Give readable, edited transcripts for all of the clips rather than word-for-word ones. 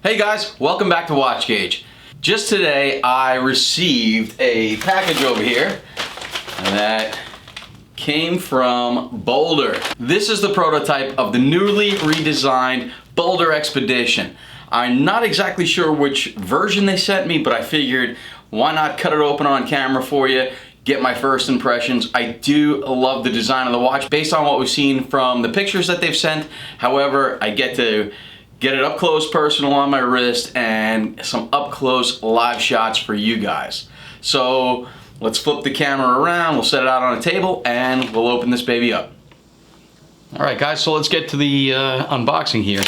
Hey guys, welcome back to Watch Gauge. Just today I received a package over here that came from BOLDR. This is the prototype of the newly redesigned BOLDR Expedition. I'm not exactly sure which version they sent me, but I figured why not cut it open on camera for you, get my first impressions. I do love the design of the watch based on what we've seen from the pictures that they've sent. However, I get to get it up close personal on my wrist and some up close live shots for you guys. So let's flip the camera around, we'll set it out on a table and we'll open this baby up. All right guys, so let's get to the unboxing here.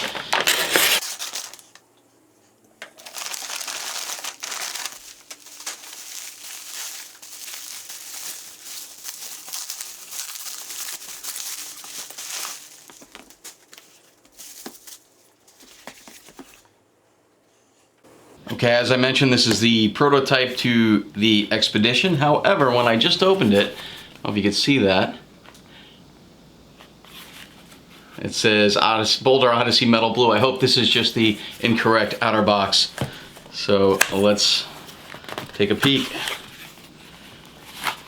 Okay, as I mentioned, this is the prototype to the Expedition. However, when I just opened it, I don't know if you can see that, it says BOLDR Odyssey Metal Blue. I hope this is just the incorrect outer box. So let's take a peek.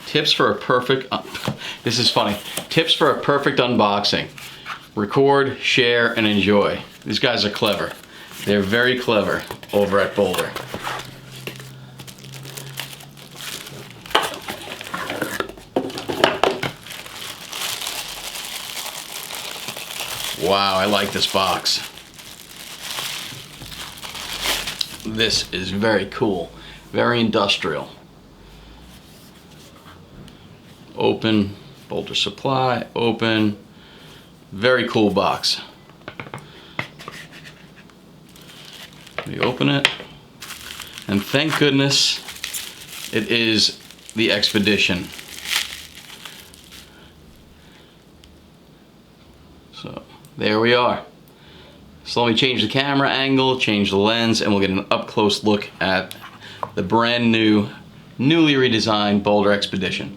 Tips for a perfect, this is funny, tips for a perfect unboxing. Record, share, and enjoy. These guys are clever. They're very clever over at BOLDR. Wow, I like this box. This is very cool, very industrial. Open, BOLDR supply, open. Very cool box. We open it, and thank goodness it is the Expedition. So there we are. So let me change the camera angle, change the lens, and we'll get an up-close look at the brand new, newly redesigned BOLDR Expedition.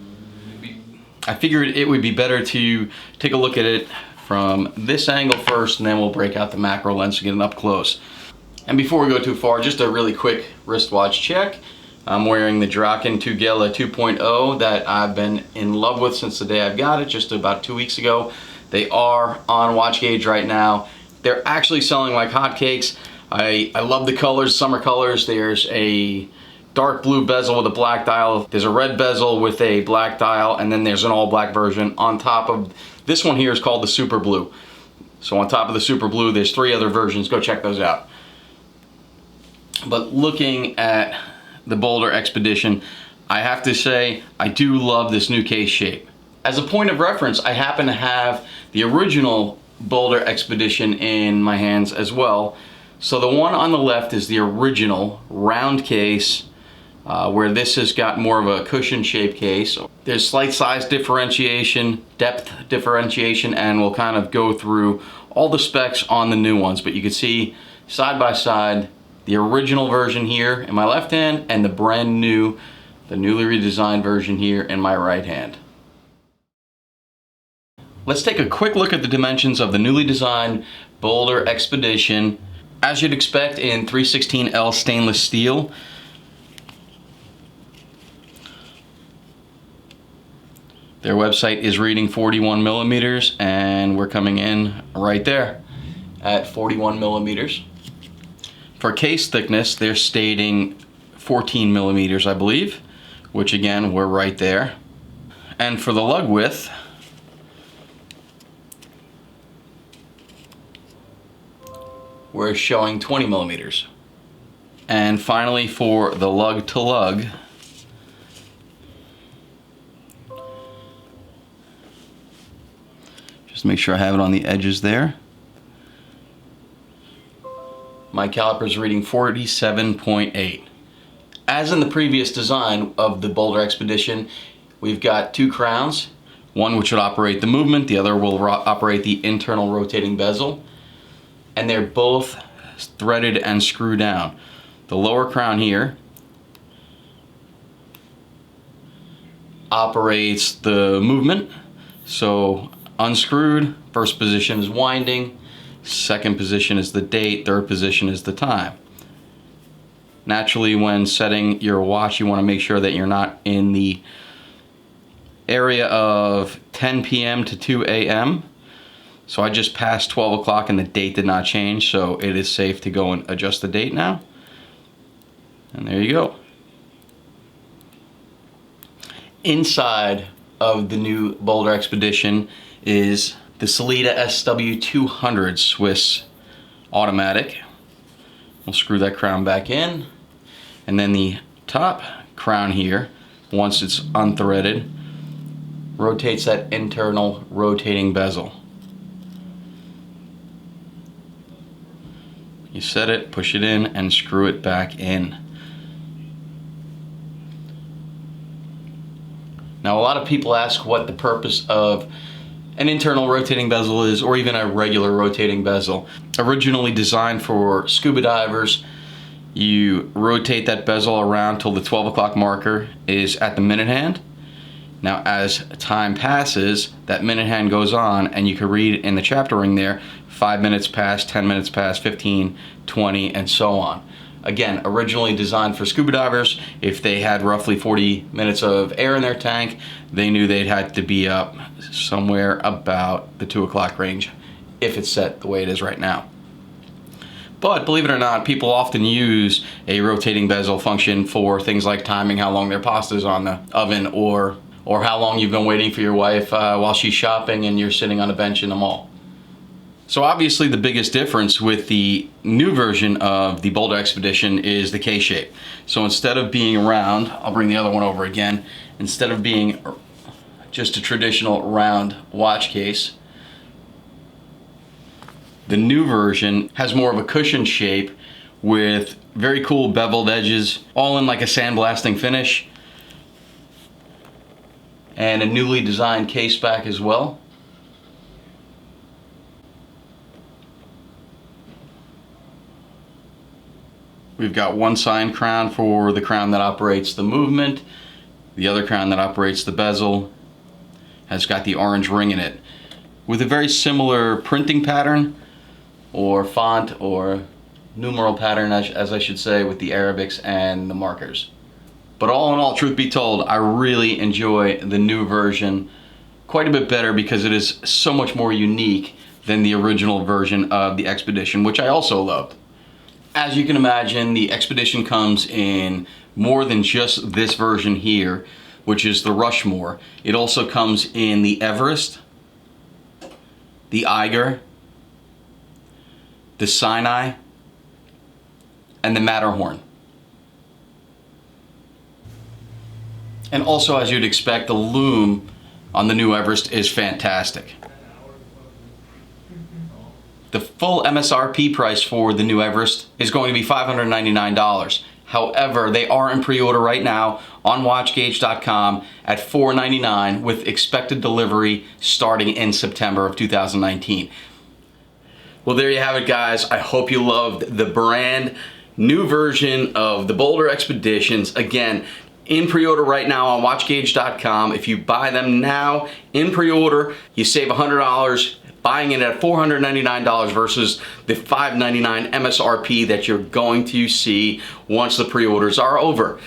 I figured it would be better to take a look at it from this angle first, and then we'll break out the macro lens to get an up-close. And before we go too far, just a really quick wristwatch check. I'm wearing the Draken Tugela 2.0 that I've been in love with since the day I've got it, just about 2 weeks ago. They are on Watch Gauge right now. They're actually selling like hotcakes. I love the colors, summer colors. There's a dark blue bezel with a black dial. There's a red bezel with a black dial, and then there's an all black version on top of, this one here is called the Super Blue. So on top of the Super Blue, there's 3 other versions. Go check those out. But looking at the BOLDR Expedition, I have to say I do love this new case shape. As a point of reference, I happen to have the original BOLDR Expedition in my hands as well. So the one on the left is the original round case, where this has got more of a cushion shaped case. There's slight size differentiation, depth differentiation, and we'll kind of go through all the specs on the new ones. But you can see side by side the original version here in my left hand and the brand new, the newly redesigned version here in my right hand. Let's take a quick look at the dimensions of the newly designed BOLDR Expedition. As you'd expect, in 316L stainless steel. Their website is reading 41 millimeters, and we're coming in right there at 41 millimeters. For case thickness, they're stating 14 millimeters, I believe, which again, we're right there. And for the lug width, we're showing 20 millimeters. And finally, for the lug to lug, just make sure I have it on the edges there. My caliper is reading 47.8. As in the previous design of the BOLDR Expedition, we've got 2 crowns, one which would operate the movement, the other will operate the internal rotating bezel, and they're both threaded and screwed down. The lower crown here operates the movement, so unscrewed, first position is winding, Second position is the date. Third position is the time. Naturally, when setting your watch, you want to make sure that you're not in the area of 10 p.m. to 2 a.m. So I just passed 12 o'clock and the date did not change, so it is safe to go and adjust the date now. And there you go. Inside of the new BOLDR Expedition is the Sellita SW200 Swiss automatic. We'll screw that crown back in. And then the top crown here, once it's unthreaded, rotates that internal rotating bezel. You set it, push it in, and screw it back in. Now, a lot of people ask what the purpose of an internal rotating bezel is, or even a regular rotating bezel. Originally designed for scuba divers, you rotate that bezel around till the 12 o'clock marker is at the minute hand. Now, as time passes, that minute hand goes on, and you can read in the chapter ring there, 5 minutes past, 10 minutes past, 15, 20, and so on. Again, originally designed for scuba divers. If they had roughly 40 minutes of air in their tank, they knew they'd had to be up somewhere about the 2 o'clock range, if it's set the way it is right now. But believe it or not, people often use a rotating bezel function for things like timing how long their pasta's on the oven, or how long you've been waiting for your wife while she's shopping and you're sitting on a bench in the mall. So obviously the biggest difference with the new version of the BOLDR Expedition is the case shape. So instead of being round, I'll bring the other one over again, instead of being just a traditional round watch case, the new version has more of a cushion shape with very cool beveled edges, all in like a sandblasting finish, and a newly designed case back as well. We've got one sign crown for the crown that operates the movement. The other crown that operates the bezel has got the orange ring in it, with a very similar printing pattern, or font, or numeral pattern, as I should say, with the Arabics and the markers. But all in all, truth be told, I really enjoy the new version quite a bit better because it is so much more unique than the original version of the Expedition, which I also loved. As you can imagine, the Expedition comes in more than just this version here, which is the Rushmore. It also comes in the Everest, the Eiger, the Sinai, and the Matterhorn. And also, as you'd expect, the loom on the new Everest is fantastic. The full MSRP price for the new Everest is going to be $599. However, they are in pre-order right now on watchgauge.com at $499 with expected delivery starting in September of 2019. Well, there you have it, guys. I hope you loved the brand new version of the BOLDR Expeditions. Again, in pre-order right now on watchgauge.com. If you buy them now in pre-order, you save $100. Buying it at $499 versus the $599 MSRP that you're going to see once the pre-orders are over.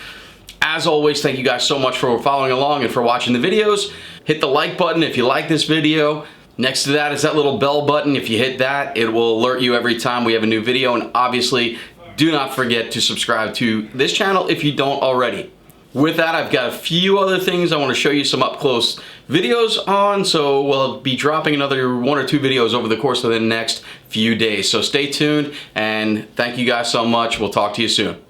As always, thank you guys so much for following along and for watching the videos. Hit the like button if you like this video. Next to that is that little bell button. If you hit that, it will alert you every time we have a new video. And obviously, do not forget to subscribe to this channel if you don't already. With that, I've got a few other things I want to show you some up-close videos on, so we'll be dropping another 1 or 2 videos over the course of the next few days. So stay tuned, and thank you guys so much. We'll talk to you soon.